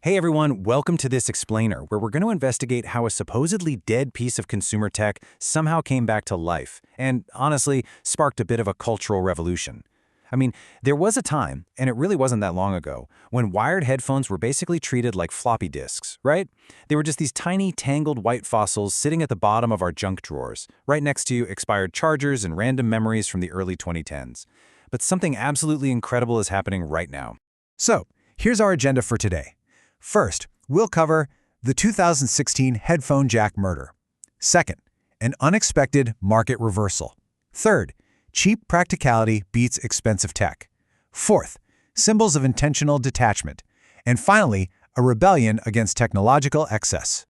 Hey everyone, welcome to this explainer, where we're going to investigate how a supposedly dead piece of consumer tech somehow came back to life, and honestly, sparked a bit of a cultural revolution. I mean, there was a time, and it really wasn't that long ago, when wired headphones were basically treated like floppy disks, right? They were just these tiny, tangled white fossils sitting at the bottom of our junk drawers, right next to expired chargers and random memories from the early 2010s. But something absolutely incredible is happening right now. So, here's our agenda for today. First, we'll cover the 2016 headphone jack murder. Second, an unexpected market reversal. Third, cheap practicality beats expensive tech. Fourth, symbols of intentional detachment. And finally, a rebellion against technological excess.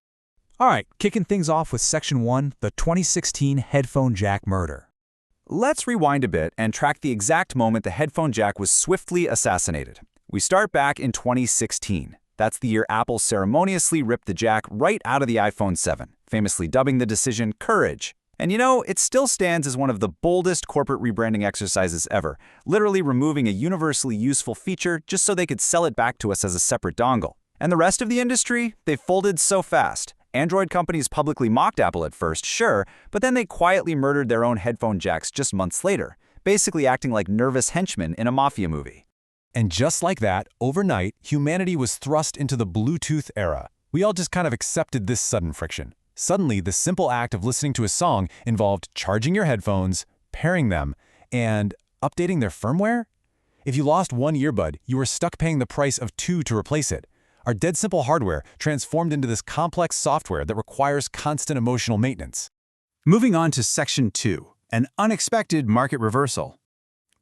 All right, kicking things off with Section 1, the 2016 headphone jack murder. Let's rewind a bit and track the exact moment the headphone jack was swiftly assassinated. We start back in 2016. That's the year Apple ceremoniously ripped the jack right out of the iPhone 7, famously dubbing the decision Courage. And you know, it still stands as one of the boldest corporate rebranding exercises ever, literally removing a universally useful feature just so they could sell it back to us as a separate dongle. And the rest of the industry? They folded so fast. Android companies publicly mocked Apple at first, sure, but then they quietly murdered their own headphone jacks just months later, basically acting like nervous henchmen in a mafia movie. And just like that, overnight, humanity was thrust into the Bluetooth era. We all just kind of accepted this sudden friction. Suddenly, the simple act of listening to a song involved charging your headphones, pairing them, and updating their firmware? If you lost one earbud, you were stuck paying the price of two to replace it. Our dead simple hardware transformed into this complex software that requires constant emotional maintenance. Moving on to Section 2, an unexpected market reversal.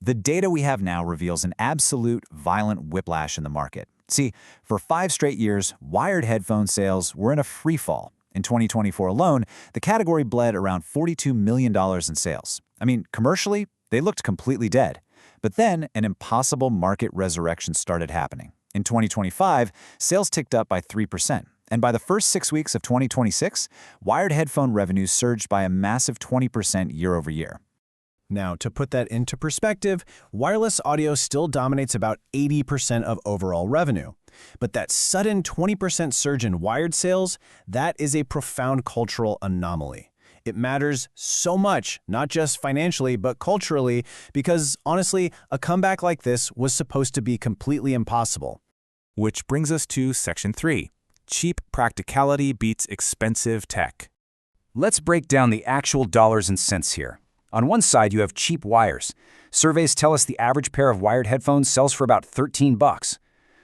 The data we have now reveals an absolute violent whiplash in the market. See, for 5 straight years, wired headphone sales were in a free fall. In 2024 alone, the category bled around $42 million in sales. I mean, commercially, they looked completely dead. But then, an impossible market resurrection started happening. In 2025, sales ticked up by 3%. And by the first 6 weeks of 2026, wired headphone revenues surged by a massive 20% year over year. Now, to put that into perspective, wireless audio still dominates about 80% of overall revenue. But that sudden 20% surge in wired sales, that is a profound cultural anomaly. It matters so much, not just financially, but culturally, because honestly, a comeback like this was supposed to be completely impossible. Which brings us to Section 3. Cheap practicality beats expensive tech. Let's break down the actual dollars and cents here. On one side, you have cheap wires. Surveys tell us the average pair of wired headphones sells for about $13.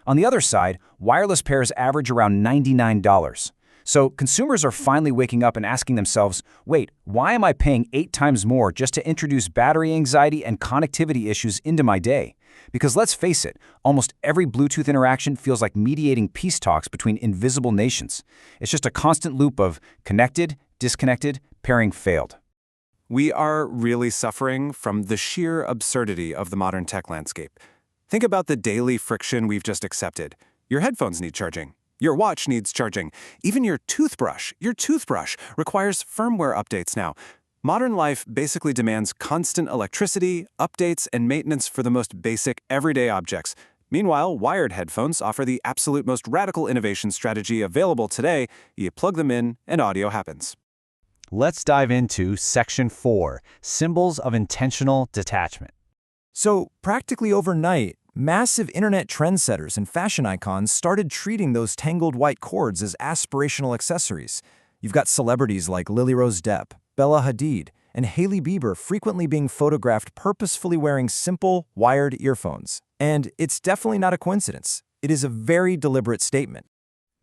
On the other side, wireless pairs average around $99. So consumers are finally waking up and asking themselves, wait, why am I paying 8 times more just to introduce battery anxiety and connectivity issues into my day? Because let's face it, almost every Bluetooth interaction feels like mediating peace talks between invisible nations. It's just a constant loop of connected, disconnected, pairing failed. We are really suffering from the sheer absurdity of the modern tech landscape. Think about the daily friction we've just accepted. Your headphones need charging. Your watch needs charging. Even your toothbrush requires firmware updates now. Modern life basically demands constant electricity, updates, and maintenance for the most basic, everyday objects. Meanwhile, wired headphones offer the absolute most radical innovation strategy available today. You plug them in, and audio happens. Let's dive into Section 4, Symbols of Intentional Detachment. So, practically overnight, massive internet trendsetters and fashion icons started treating those tangled white cords as aspirational accessories. You've got celebrities like Lily Rose Depp, Bella Hadid, and Hailey Bieber frequently being photographed purposefully wearing simple, wired earphones. And it's definitely not a coincidence. It is a very deliberate statement.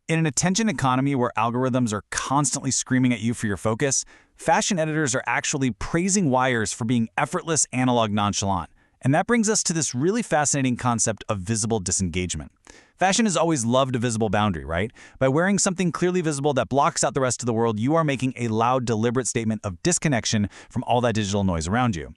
In an attention economy where algorithms are constantly screaming at you for your focus, fashion editors are actually praising wires for being effortless analog nonchalant. And that brings us to this really fascinating concept of visible disengagement. Fashion has always loved a visible boundary, right? By wearing something clearly visible that blocks out the rest of the world, you are making a loud, deliberate statement of disconnection from all that digital noise around you.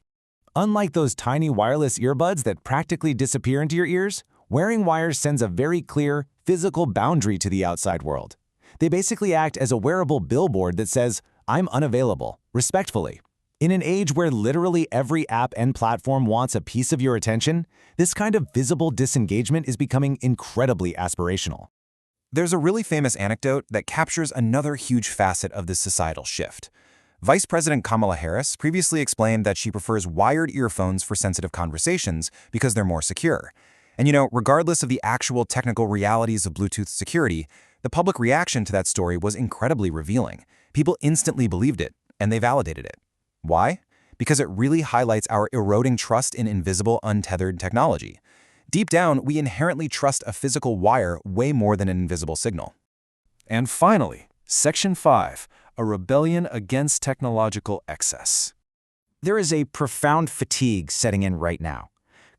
Unlike those tiny wireless earbuds that practically disappear into your ears, wearing wires sends a very clear, physical boundary to the outside world. They basically act as a wearable billboard that says, I'm unavailable, respectfully. In an age where literally every app and platform wants a piece of your attention, this kind of visible disengagement is becoming incredibly aspirational. There's a really famous anecdote that captures another huge facet of this societal shift. Vice President Kamala Harris previously explained that she prefers wired earphones for sensitive conversations because they're more secure. And regardless of the actual technical realities of Bluetooth security, the public reaction to that story was incredibly revealing. People instantly believed it, and they validated it. Why? Because it really highlights our eroding trust in invisible, untethered technology. Deep down, we inherently trust a physical wire way more than an invisible signal. And finally, Section 5, a rebellion against technological excess. There is a profound fatigue setting in right now.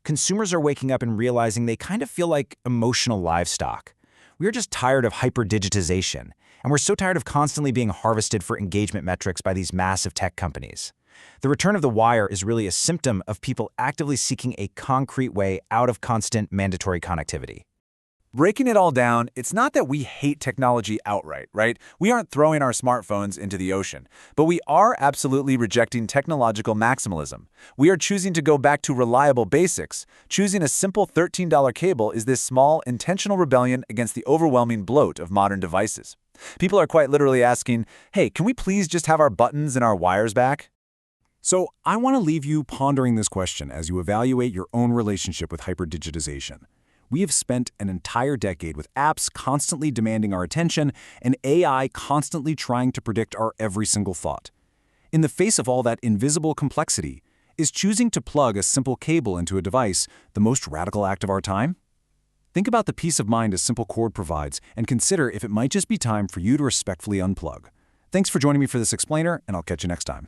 Consumers are waking up and realizing they kind of feel like emotional livestock. We are just tired of hyper-digitization, and we're so tired of constantly being harvested for engagement metrics by these massive tech companies. The return of the wire is really a symptom of people actively seeking a concrete way out of constant mandatory connectivity. Breaking it all down, it's not that we hate technology outright, right? We aren't throwing our smartphones into the ocean, but we are absolutely rejecting technological maximalism. We are choosing to go back to reliable basics. Choosing a simple $13 cable is this small, intentional rebellion against the overwhelming bloat of modern devices. People are quite literally asking, hey, can we please just have our buttons and our wires back? So I want to leave you pondering this question as you evaluate your own relationship with hyperdigitization. We have spent an entire decade with apps constantly demanding our attention and AI constantly trying to predict our every single thought. In the face of all that invisible complexity, is choosing to plug a simple cable into a device the most radical act of our time? Think about the peace of mind a simple cord provides and consider if it might just be time for you to respectfully unplug. Thanks for joining me for this explainer, and I'll catch you next time.